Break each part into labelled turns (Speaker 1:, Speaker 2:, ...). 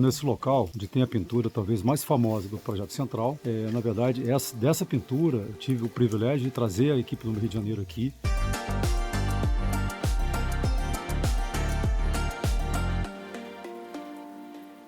Speaker 1: Nesse local, onde tem a pintura talvez mais famosa do Projeto Central, na verdade, dessa pintura eu tive o privilégio de trazer a equipe do Rio de Janeiro aqui.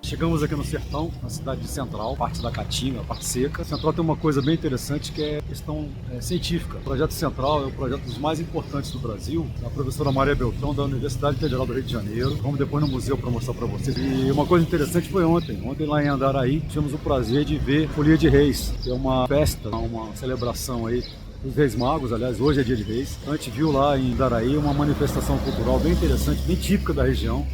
Speaker 1: Chegamos aqui no sertão, na cidade de Central, parte da Caatinga, a parte seca. Central tem uma coisa bem interessante que é a questão científica. O Projeto Central é o projeto dos mais importantes do Brasil, da professora Maria Beltrão, da Universidade Federal do Rio de Janeiro. Vamos depois no museu para mostrar para vocês. E uma coisa interessante foi ontem. Ontem lá em Andaraí, tivemos o prazer de ver Folia de Reis, que é uma festa, uma celebração aí dos Reis Magos. Aliás, hoje é dia de Reis. A gente viu lá em Andaraí uma manifestação cultural bem interessante, bem típica da região,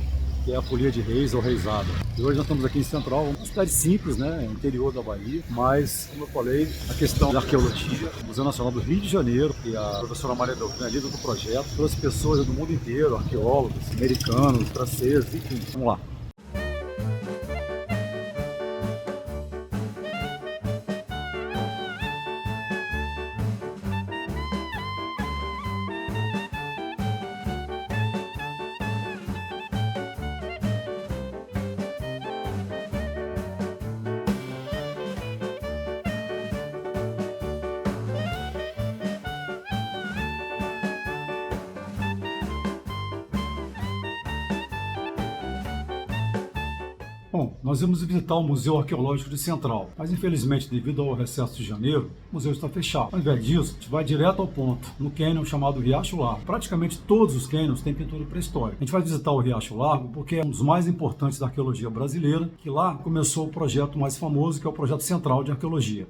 Speaker 1: que é a Folia de Reis ou Reisada. E hoje nós estamos aqui em Central, uma cidade simples, né, interior da Bahia, mas, como eu falei, a questão da arqueologia, o Museu Nacional do Rio de Janeiro, que a professora Maria Beltrão é líder do projeto, trouxe pessoas do mundo inteiro, arqueólogos, americanos, franceses, enfim. Vamos lá. Bom, nós vamos visitar o Museu Arqueológico de Central, mas infelizmente, devido ao recesso de janeiro, o museu está fechado. Ao invés disso, a gente vai direto ao ponto, no cânion chamado Riacho Largo. Praticamente todos os cânions têm pintura pré-histórica. A gente vai visitar o Riacho Largo porque é um dos mais importantes da arqueologia brasileira, que lá começou o projeto mais famoso, que é o Projeto Central de Arqueologia.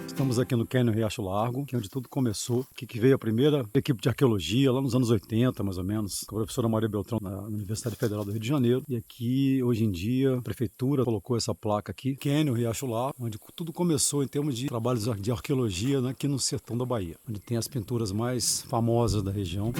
Speaker 1: Estamos aqui no cânion Riacho Largo, que é onde tudo começou, que veio a primeira equipe de arqueologia lá nos anos 80, mais ou menos, com a professora Maria Beltrão na Universidade Federal do Rio de Janeiro. E aqui, hoje em dia, a prefeitura colocou essa placa aqui, cânion Riacho Largo, onde tudo começou em termos de trabalhos de arqueologia, né, aqui no sertão da Bahia, onde tem as pinturas mais famosas da região.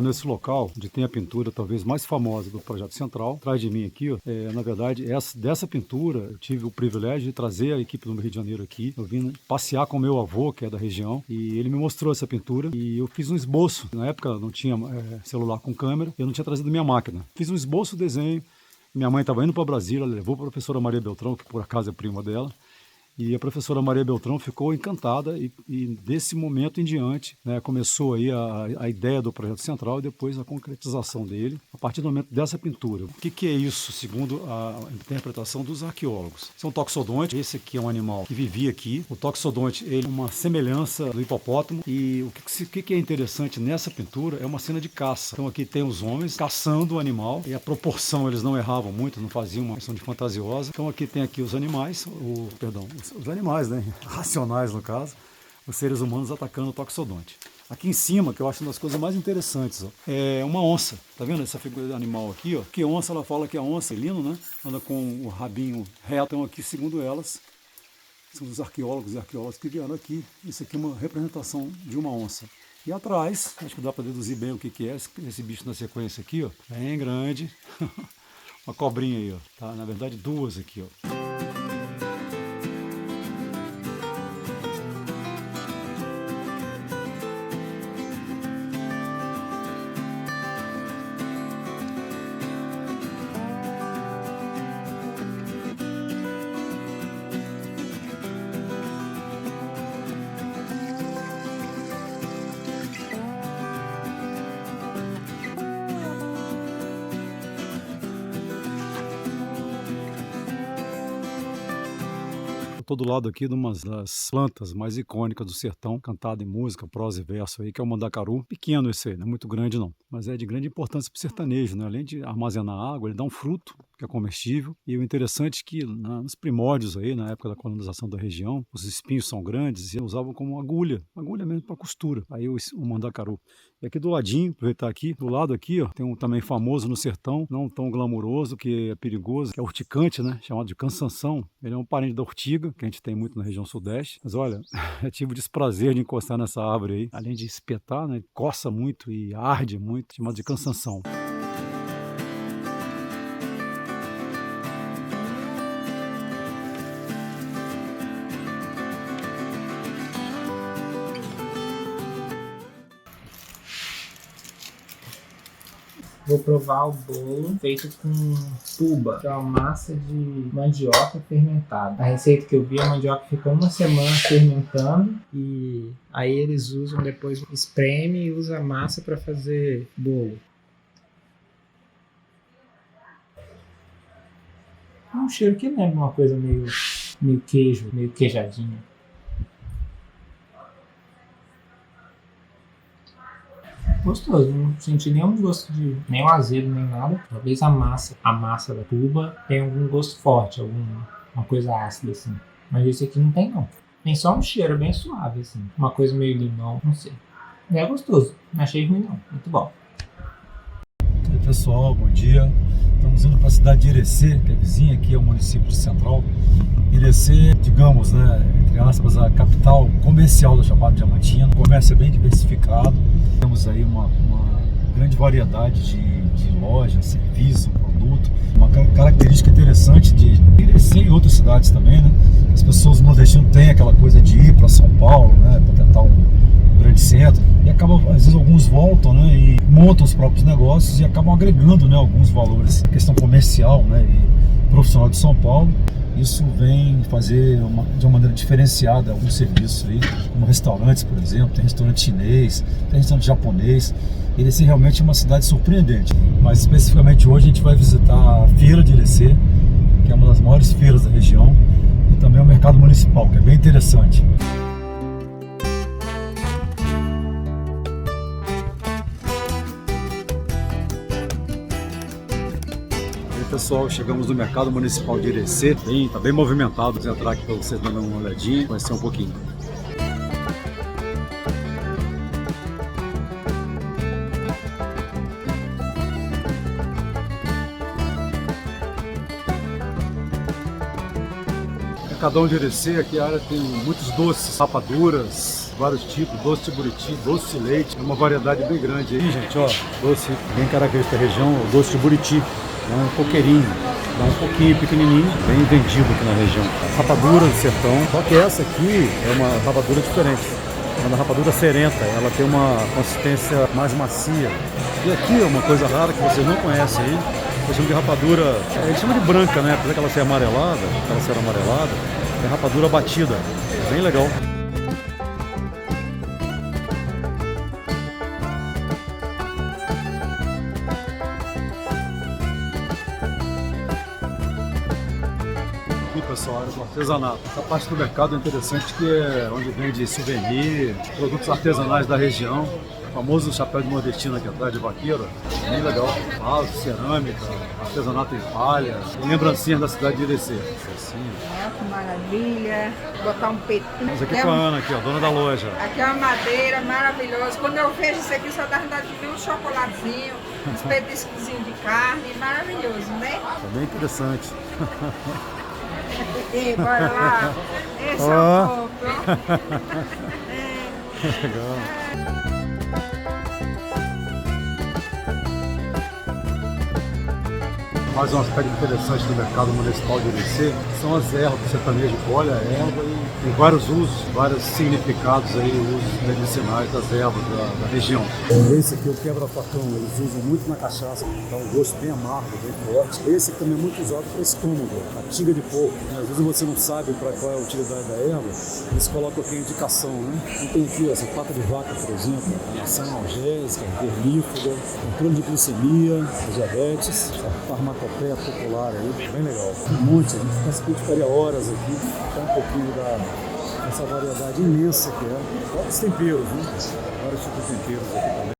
Speaker 1: Nesse local, onde tem a pintura talvez mais famosa do Projeto Central, atrás de mim aqui, na verdade, dessa pintura eu tive o privilégio de trazer a equipe do Rio de Janeiro aqui. Eu vim passear com meu avô, que é da região, e ele me mostrou essa pintura e eu fiz um esboço. Na época não tinha celular com câmera, eu não tinha trazido minha máquina. Fiz um esboço, desenho. Minha mãe estava indo para Brasília, ela levou a professora Maria Beltrão, que por acaso é prima dela. E a professora Maria Beltrão ficou encantada e desse momento em diante, né, começou aí a ideia do Projeto Central e depois a concretização dele, a partir do momento dessa pintura. O que é isso, segundo a interpretação dos arqueólogos? São toxodonte, esse aqui é um animal que vivia aqui. O toxodonte ele é uma semelhança do hipopótamo e o que é interessante nessa pintura é uma cena de caça. Então aqui tem os homens caçando o animal e a proporção eles não erravam muito, não faziam uma questão de fantasiosa. Então aqui tem aqui os animais, os animais, né? Racionais no caso, os seres humanos atacando o toxodonte. Aqui em cima, que eu acho uma das coisas mais interessantes, ó, é uma onça. Tá vendo essa figura de animal aqui, ó? Que onça, ela fala que a onça, felino, né? Anda com o rabinho reto. Então aqui, segundo elas, são os arqueólogos e arqueólogas que vieram aqui. Isso aqui é uma representação de uma onça. E atrás, acho que dá para deduzir bem o que é esse bicho na sequência aqui, ó. Bem grande. Uma cobrinha aí, ó. Tá? Na verdade, duas aqui, ó. Estou do lado aqui de uma das plantas mais icônicas do sertão, cantada em música, prosa e verso aí, que é o mandacaru. Pequeno esse aí, não é muito grande não, mas é de grande importância para o sertanejo, né? Além de armazenar água, ele dá um fruto que é comestível. E o interessante é que nos primórdios aí, na época da colonização da região, os espinhos são grandes e usavam como agulha mesmo para costura. Aí o mandacaru. E aqui do ladinho, aproveitar aqui, do lado aqui, ó, tem um também famoso no sertão, não tão glamuroso, que é perigoso, que é urticante, né? Chamado de cansanção. Ele é um parente da urtiga, que a gente tem muito na região sudeste. Mas olha, eu tive o desprazer de encostar nessa árvore aí. Além de espetar, né? Coça muito e arde muito, chamado de cansanção.
Speaker 2: Vou provar o bolo feito com puba, que é uma massa de mandioca fermentada. A receita que eu vi, a mandioca fica uma semana fermentando e aí eles usam depois, espreme e usa a massa para fazer bolo. É um cheiro que lembra uma coisa meio queijo, meio queijadinho. Gostoso, não senti nenhum gosto de nenhum azedo nem nada. Talvez a massa da puba tenha algum gosto forte, alguma coisa ácida assim. Mas esse aqui não tem não. Tem só um cheiro bem suave assim, uma coisa meio limão, não sei. É gostoso, não achei ruim não, muito bom.
Speaker 1: E aí, pessoal, bom dia. Estamos indo para a cidade de Irecê, que é vizinha aqui ao município de Central. Irecê, digamos, né, entre aspas, a capital comercial da Chapada Diamantina. O comércio é bem diversificado. Temos aí uma grande variedade de lojas, serviço, produto. Uma característica interessante de Irecê e outras cidades também, né? As pessoas nordestinas têm aquela coisa de ir para São Paulo, né, para tentar um grande centro, e acabam, às vezes alguns voltam, né, e montam os próprios negócios e acabam agregando, né, alguns valores, questão comercial, né, e profissional de São Paulo. Isso vem fazer de uma maneira diferenciada alguns serviços aí, como restaurantes, por exemplo, tem restaurante chinês, tem restaurante japonês. Irecê realmente é uma cidade surpreendente, mas especificamente hoje a gente vai visitar a Feira de Irecê, que é uma das maiores feiras da região, e também o mercado municipal, que é bem interessante. Pessoal, chegamos no mercado municipal de Irecê, está bem movimentado. Vou entrar aqui para vocês darem uma olhadinha, conhecer um pouquinho. O Mercadão de Irecê, aqui a área tem muitos doces, rapaduras, vários tipos, doce de buriti, doce de leite, é uma variedade bem grande aí, gente, ó, doce bem característico da região, o doce de buriti. É um coqueirinho, é um pouquinho pequenininho, bem vendido aqui na região. Rapadura do sertão, só que essa aqui é uma rapadura diferente. É uma rapadura serenta, ela tem uma consistência mais macia. E aqui é uma coisa rara que vocês não conhecem aí, eu chamo de rapadura, eles chamam de branca, né? Apesar que ela ser amarelada, é rapadura batida, é bem legal. Pessoal, área do artesanato. Essa parte do mercado é interessante, que é onde vende souvenir, produtos artesanais da região. O famoso chapéu de nordestino aqui atrás de vaqueiro, bem legal. Vaso, cerâmica, artesanato em palha, lembrancinhas da cidade de Irecê. Assim.
Speaker 3: Que maravilha, botar um peitinho.
Speaker 1: Mas aqui com a Ana, aqui, ó, dona da loja.
Speaker 3: Aqui é uma madeira maravilhosa. Quando eu vejo isso aqui, só dá vontade de ver um chocolatezinho, uns petiscozinhos de carne, maravilhoso, né?
Speaker 1: É bem interessante.
Speaker 3: E bora lá. Esse é o povo.
Speaker 1: Legal. Mais um aspecto interessante do mercado municipal de Irecê são as ervas. O sertanejo colhe a erva e tem vários usos, vários significados aí, usos medicinais das ervas da região. Esse aqui é o quebra-facão, eles usam muito na cachaça, dá um gosto bem amargo, bem forte. Esse aqui também é muito usado para estômago, a tinga de porco. Às vezes você não sabe para qual é a utilidade da erva, eles colocam aqui a indicação, né? Então tem aqui essa pata de vaca, por exemplo, ação analgésica, vermífuga, controle de glicemia, diabetes, farmacologia. epopeia popular aí, bem legal. Um monte, a gente ficaria horas aqui, um pouquinho dessa variedade imensa que é. Vários temperos, né? Vários tipos de temperos aqui também.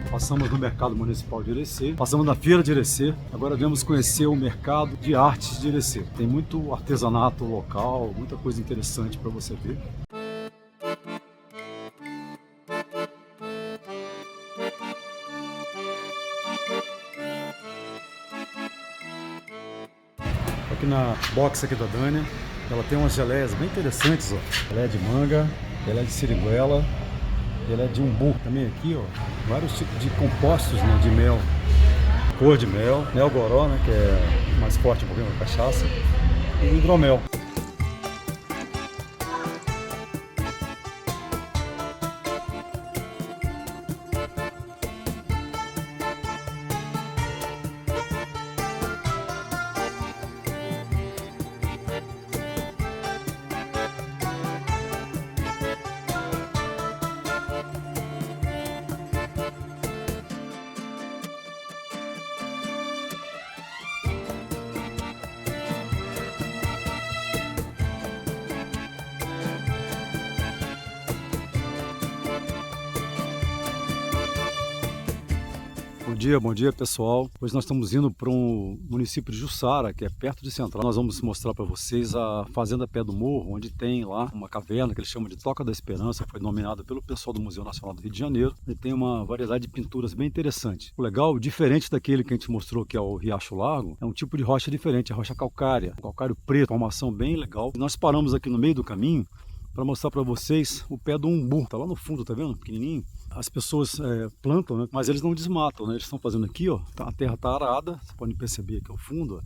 Speaker 1: Passamos no Mercado Municipal de Irecê, passamos na Feira de Irecê, agora viemos conhecer o Mercado de Artes de Irecê. Tem muito artesanato local, muita coisa interessante para você ver. Aqui na box aqui da Dânia, ela tem umas geleias bem interessantes, ó. Geleia de manga, geleia de siriguela, geleia de umbu. Também aqui, ó, vários tipos de compostos, né, de mel. Cor de mel, mel goró, né, que é mais forte um pouquinho da cachaça, e hidromel. Bom dia pessoal. Hoje nós estamos indo para um município de Jussara, que é perto de Central. Nós vamos mostrar para vocês a Fazenda Pé do Morro, onde tem lá uma caverna que eles chamam de Toca da Esperança, foi nominada pelo pessoal do Museu Nacional do Rio de Janeiro, e tem uma variedade de pinturas bem interessante. O legal, diferente daquele que a gente mostrou, que é o Riacho Largo, é um tipo de rocha diferente, é rocha calcária, calcário preto, formação bem legal. E nós paramos aqui no meio do caminho para mostrar para vocês o pé do umbu. Tá lá no fundo, tá vendo? Pequenininho. As pessoas plantam, né? Mas eles não desmatam, né? Eles estão fazendo aqui, ó, a terra tá arada, vocês podem perceber aqui ao fundo,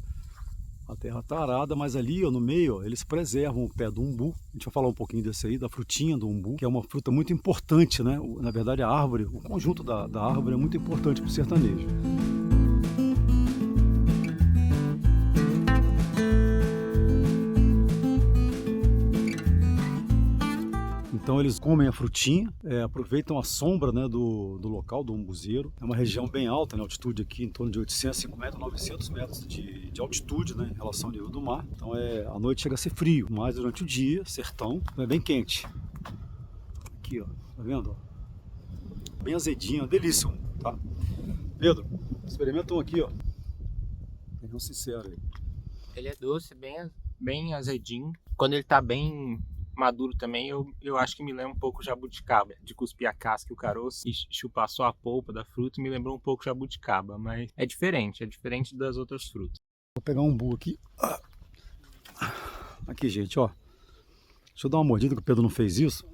Speaker 1: ó, a terra tá arada, mas ali, ó, no meio, ó, eles preservam o pé do umbu. A gente vai falar um pouquinho desse aí, da frutinha do umbu, que é uma fruta muito importante, né? Na verdade, a árvore, o conjunto da árvore é muito importante para o sertanejo. Então eles comem a frutinha, aproveitam a sombra, né, do local, do umbuzeiro. É uma região bem alta, né, altitude aqui em torno de 850, 900 metros de altitude, né, em relação ao nível do mar. Então à noite chega a ser frio, mas durante o dia, sertão, é bem quente. Aqui, ó, tá vendo? Bem azedinho, uma delícia, tá? Pedro, experimenta um aqui, ó. Sejam sinceros aí.
Speaker 2: Ele é doce, bem azedinho. Quando ele tá bem maduro também, eu acho que me lembra um pouco jabuticaba, de cuspir a casca e o caroço e chupar só a polpa da fruta, me lembrou um pouco jabuticaba, mas é diferente das outras frutas.
Speaker 1: Vou pegar um umbu aqui. Aqui, gente, ó. Deixa eu dar uma mordida, que o Pedro não fez isso.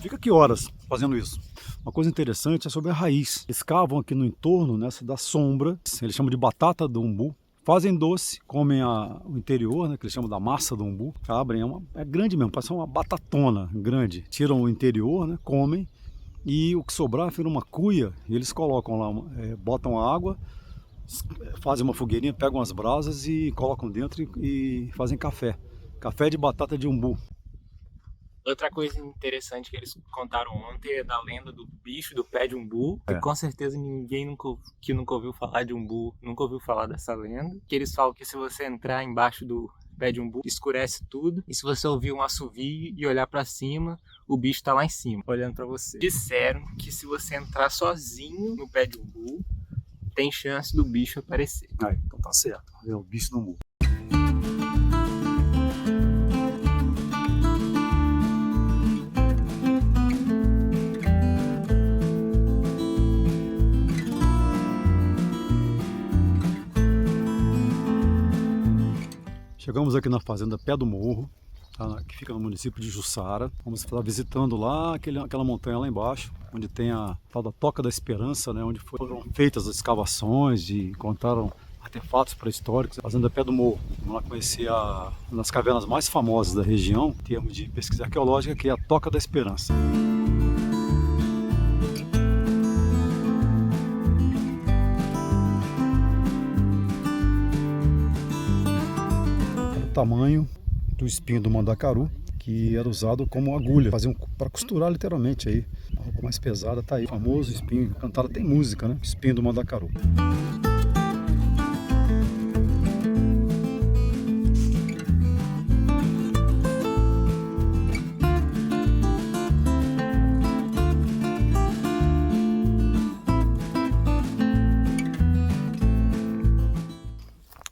Speaker 1: Fica aqui horas fazendo isso. Uma coisa interessante é sobre a raiz. Eles cavam aqui no entorno, nessa da sombra, eles chamam de batata do umbu. Fazem doce, comem o interior, né, que eles chamam da massa do umbu. Abrem, é grande mesmo, parece uma batatona grande. Tiram o interior, né, comem, e o que sobrar vira uma cuia, e eles colocam lá, botam a água, fazem uma fogueirinha, pegam as brasas e colocam dentro e fazem café. Café de batata de umbu.
Speaker 2: Outra coisa interessante que eles contaram ontem é da lenda do bicho do pé de umbu. Que com certeza ninguém nunca ouviu falar de umbu, nunca ouviu falar dessa lenda. Que eles falam que se você entrar embaixo do pé de umbu, escurece tudo. E se você ouvir um assovio e olhar pra cima, o bicho tá lá em cima, olhando pra você. Disseram que se você entrar sozinho no pé de umbu, tem chance do bicho aparecer.
Speaker 1: Então tá certo, é o bicho do umbu. Chegamos aqui na Fazenda Pé do Morro, tá, que fica no município de Jussara. Vamos estar visitando lá aquela montanha lá embaixo, onde tem a tal da Toca da Esperança, né, onde foram feitas as escavações e encontraram artefatos pré-históricos, fazendo a Pé do Morro. Vamos lá conhecer uma das cavernas mais famosas da região, em termos de pesquisa arqueológica, que é a Toca da Esperança. O tamanho do espinho do mandacaru, que era usado como agulha, faziam para costurar literalmente aí. A roupa mais pesada tá aí, o famoso espinho, cantado tem música, né? Espinho do mandacaru.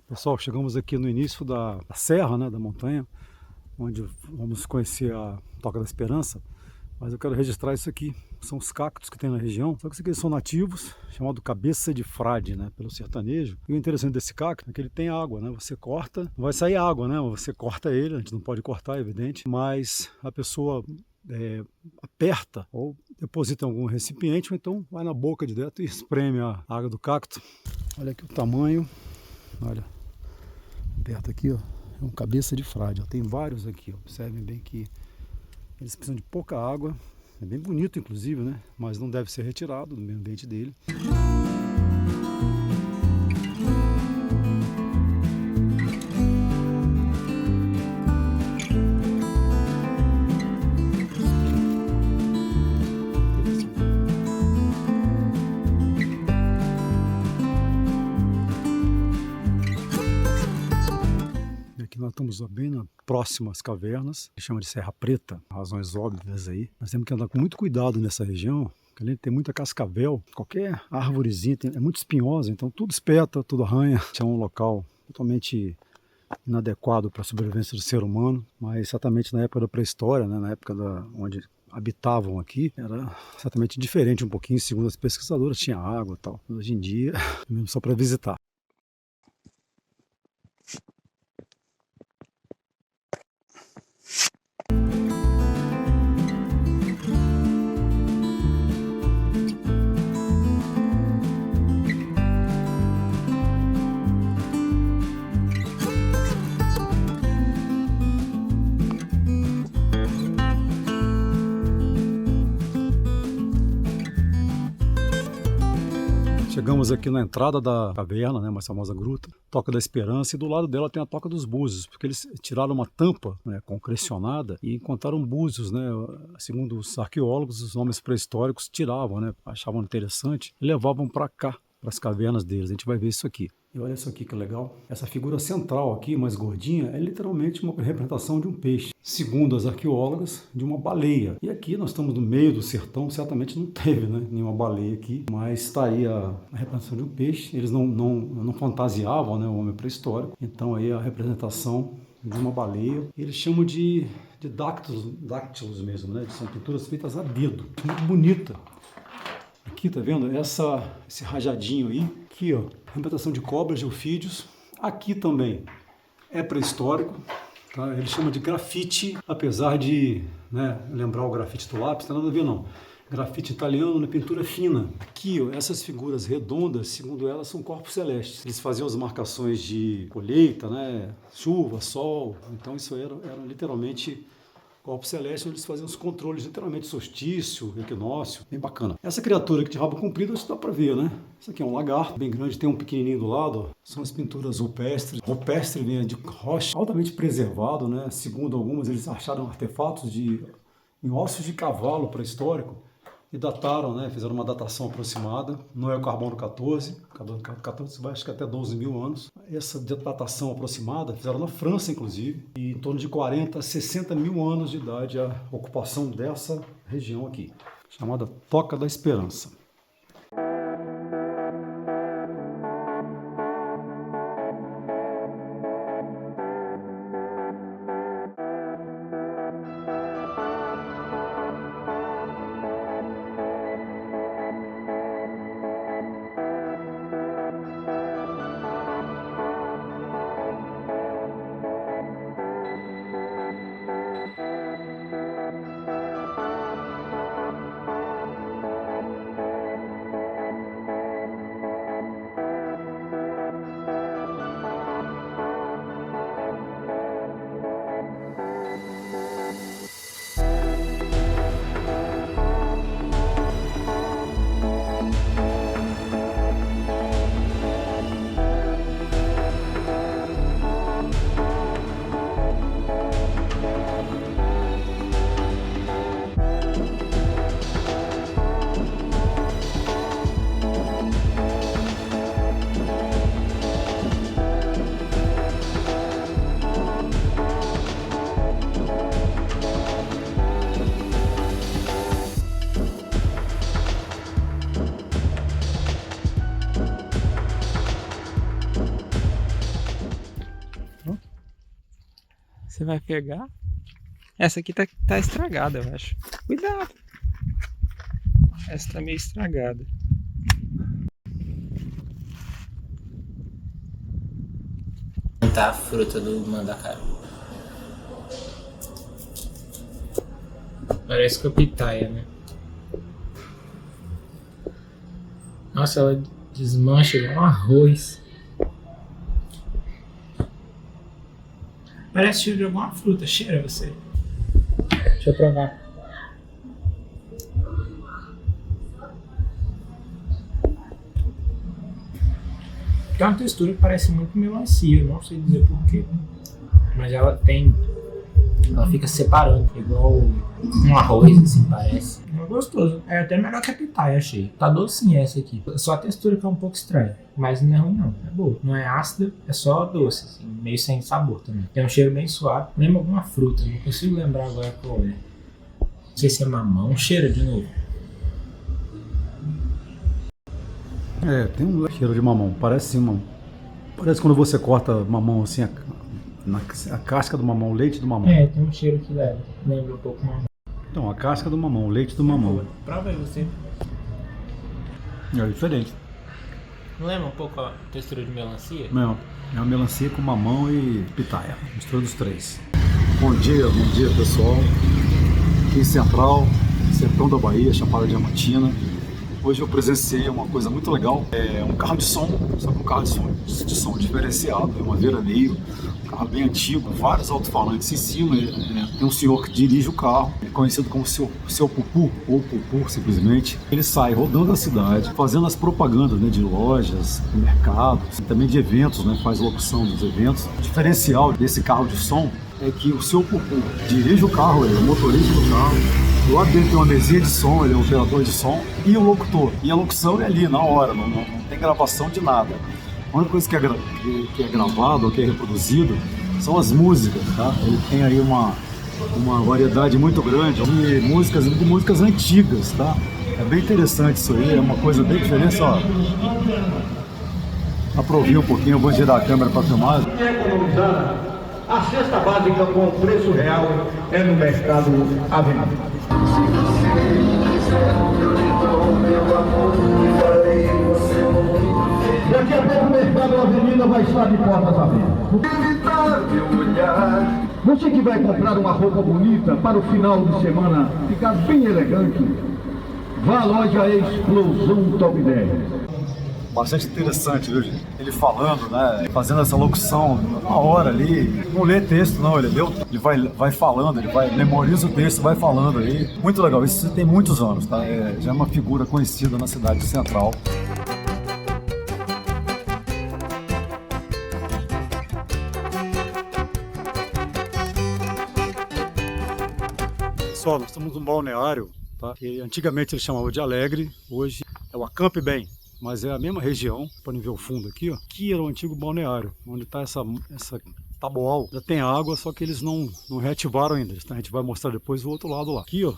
Speaker 1: Pessoal, chegamos aqui no início da serra, né, da montanha, onde vamos conhecer a Toca da Esperança, mas eu quero registrar isso aqui. São os cactos que tem na região, só que esses aqui são nativos, chamado cabeça de frade, né, pelo sertanejo. E o interessante desse cacto é que ele tem água, né, você corta, não vai sair água, né, você corta ele, a gente não pode cortar, é evidente, mas a pessoa aperta ou deposita em algum recipiente, ou então vai na boca direto e espreme a água do cacto. Olha aqui o tamanho, olha. Perto aqui, ó, é um cabeça de frade, ó. Tem vários aqui, ó. Observem bem que eles precisam de pouca água, é bem bonito inclusive, né? Mas não deve ser retirado do meio ambiente dele. Nós estamos bem próximas às cavernas, que chama de Serra Preta, razões óbvias aí. Nós temos que andar com muito cuidado nessa região, porque além de ter muita cascavel, qualquer árvorezinha é muito espinhosa, então tudo espeta, tudo arranha. É um local totalmente inadequado para a sobrevivência do ser humano, mas certamente na época da pré-história, né, na época onde habitavam aqui, era certamente diferente um pouquinho, segundo as pesquisadoras, tinha água e tal. Hoje em dia, mesmo só para visitar. Chegamos aqui na entrada da caverna, né, mais famosa gruta, Toca da Esperança, e do lado dela tem a Toca dos Búzios, porque eles tiraram uma tampa, né, concrecionada e encontraram búzios, né, segundo os arqueólogos, os homens pré-históricos tiravam, né, achavam interessante e levavam para cá, para as cavernas deles. A gente vai ver isso aqui. E olha isso aqui que legal. Essa figura central aqui, mais gordinha, é literalmente uma representação de um peixe. Segundo as arqueólogas, de uma baleia. E aqui nós estamos no meio do sertão, certamente não teve, né, nenhuma baleia aqui, mas está aí a representação de um peixe. Eles não fantasiavam, né, o homem pré-histórico. Então aí a representação de uma baleia. Eles chamam de dáctilos mesmo, né? São pinturas feitas a dedo. Muito bonita. Aqui, tá vendo? Esse rajadinho aí. Aqui, ó, representação de cobras, de ofídeos. Aqui também é pré-histórico. Tá? Ele chama de grafite, apesar de, né, lembrar o grafite do lápis, não tem nada a ver não. Grafite italiano na pintura fina. Aqui, ó, essas figuras redondas, segundo elas, são corpos celestes. Eles faziam as marcações de colheita, né, chuva, sol. Então isso era literalmente corpos celestes, onde eles faziam os controles, literalmente solstício, equinócio, bem bacana. Essa criatura que de rabo comprido, isso dá pra ver, né? Isso aqui é um lagarto bem grande, tem um pequenininho do lado, ó. São as pinturas rupestres. Rupestre vem de rocha, altamente preservado, né? Segundo algumas, eles acharam artefatos em ossos de cavalo pré-histórico e dataram, né? Fizeram uma datação aproximada. Não é o carbono 14, carbono 14 vai acho que até 12 mil anos. Essa datação aproximada fizeram na França, inclusive, e em torno de 40 a 60 mil anos de idade a ocupação dessa região aqui, chamada Toca da Esperança.
Speaker 2: Você vai pegar? Essa aqui tá estragada, eu acho. Cuidado! Essa tá meio estragada. Tá a fruta do mandacaru. Parece com a pitaia, né? Nossa, ela desmancha igual um arroz. Parece cheiro de alguma fruta. Cheira você. Deixa eu provar. Tem uma textura que parece muito melancia. Não sei dizer porquê. Mas ela tem... Ela fica separando. Igual um arroz, assim, parece. É gostoso. É até melhor que a pitaia, achei. Tá docinha essa aqui. Só a textura que é um pouco estranha. Mas não é ruim não. É boa. Não é ácida. É só doce, assim. Meio sem sabor também. Tem um cheiro bem suave. Lembra alguma fruta. Não consigo lembrar agora qual é. Não sei se é mamão. Cheira de novo.
Speaker 1: É, tem um cheiro de mamão. Parece sim, mamão. Parece quando você corta mamão assim, a casca do mamão, o leite do mamão.
Speaker 2: É, tem um cheiro que lembra um pouco mamão.
Speaker 1: Então, a casca do mamão, o leite do mamão.
Speaker 2: Prova aí você.
Speaker 1: É diferente.
Speaker 2: Não lembra um pouco a textura de melancia?
Speaker 1: Não, é uma melancia com mamão e pitaia. Mistura dos três. Bom dia pessoal. Aqui em Central, sertão da Bahia, Chapada Diamantina. Hoje eu presenciei uma coisa muito legal. É um carro de som, só que um carro de som diferenciado. É uma veraneio, um carro bem antigo, vários alto-falantes em cima. Tem um senhor que dirige o carro, conhecido como seu Pupu, ou Pupu simplesmente. Ele sai rodando a cidade, fazendo as propagandas, né, de lojas, mercados, também de eventos, né, faz locução dos eventos. O diferencial desse carro de som é que o seu Pupu dirige o carro, ele é o motorista do carro. Do lado dele tem uma mesinha de som, ele é um operador de som e o locutor. E a locução é ali, na hora, não tem gravação de nada. A única coisa que é gravado ou que é reproduzido são as músicas, tá? Ele tem aí uma variedade muito grande de músicas antigas, tá? É bem interessante isso aí, é uma coisa bem diferente, ó. Aprovei um pouquinho, eu vou girar a câmera para filmar.
Speaker 4: A cesta básica com preço real é no Mercado Avenida. Daqui a pouco o Mercado Avenida vai estar de portas abertas. Você que vai comprar uma roupa bonita para o final de semana ficar bem elegante, vá à loja Explosão Top 10.
Speaker 1: Bastante interessante, viu, gente? Ele falando, né? Fazendo essa locução uma hora ali. Não lê texto, não. Ele vai falando, memoriza o texto, vai falando aí. Muito legal. Isso tem muitos anos, tá? Já é uma figura conhecida na cidade de Central. Pessoal, nós estamos num balneário, tá? Que antigamente eles chamavam de Alegre, hoje é o Acampe Bem. Mas é a mesma região, podem ver o fundo aqui, ó, que era o antigo balneário, onde está essa taboal. Já tem água, só que eles não reativaram ainda. A gente vai mostrar depois o outro lado lá. Aqui, ó,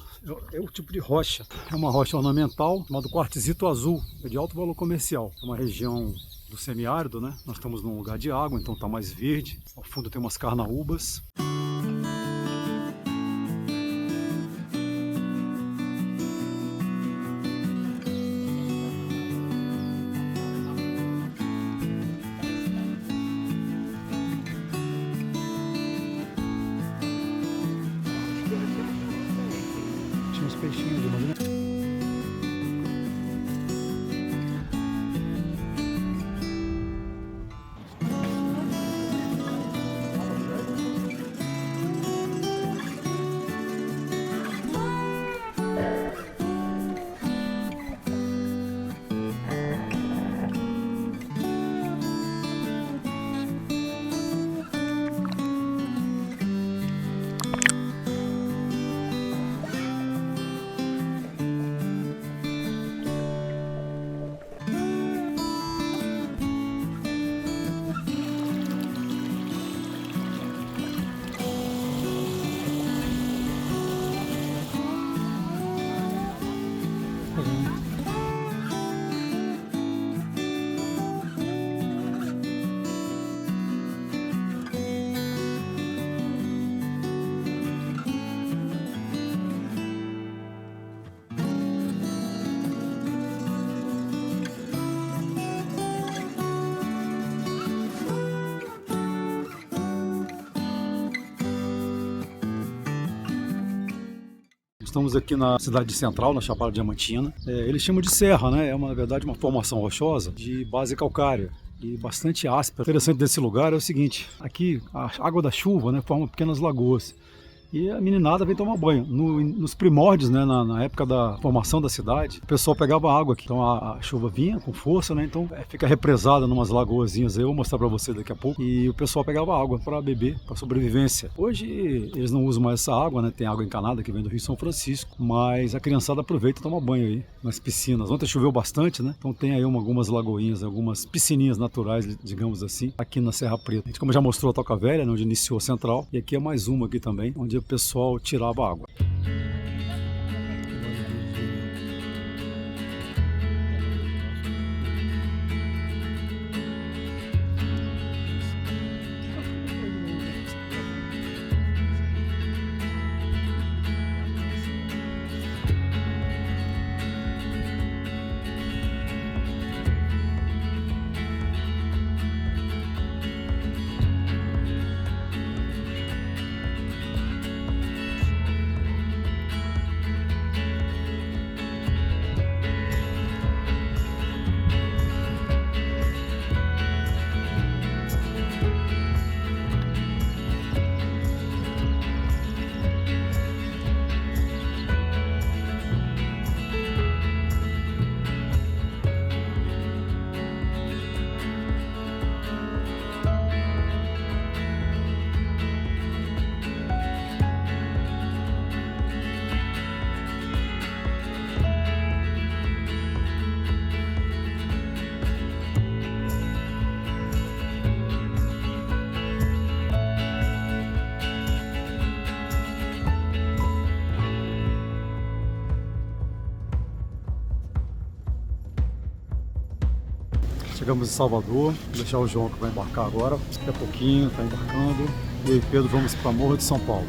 Speaker 1: é o tipo de rocha. É uma rocha ornamental chamada quartzito azul, é de alto valor comercial. É uma região do semiárido, né? Nós estamos num lugar de água, então está mais verde. Ao fundo tem umas carnaúbas. Tinha uns peixinhos ali, mas... estamos aqui na cidade central, na Chapada Diamantina. Eles chamam de serra, né? Na verdade, uma formação rochosa de base calcária e bastante áspera. O interessante desse lugar é o seguinte: aqui a água da chuva, né, forma pequenas lagoas. E a meninada vem tomar banho. Nos primórdios, né, na época da formação da cidade, o pessoal pegava água aqui. Então a chuva vinha com força, né? Então fica represada numas lagoazinhas aí, eu vou mostrar pra você daqui a pouco. E o pessoal pegava água para beber, para sobrevivência. Hoje eles não usam mais essa água, né? Tem água encanada que vem do Rio São Francisco, mas a criançada aproveita e toma banho aí nas piscinas. Ontem choveu bastante, né? Então tem aí algumas lagoinhas, algumas piscininhas naturais, digamos assim, aqui na Serra Preta. A gente, como já mostrou a Toca Velha, né, onde iniciou a central, e aqui é mais uma aqui também, onde o pessoal tirava água. Chegamos em Salvador, vou deixar o João que vai embarcar agora, daqui a pouquinho, está embarcando, e eu e Pedro vamos para Morro de São Paulo.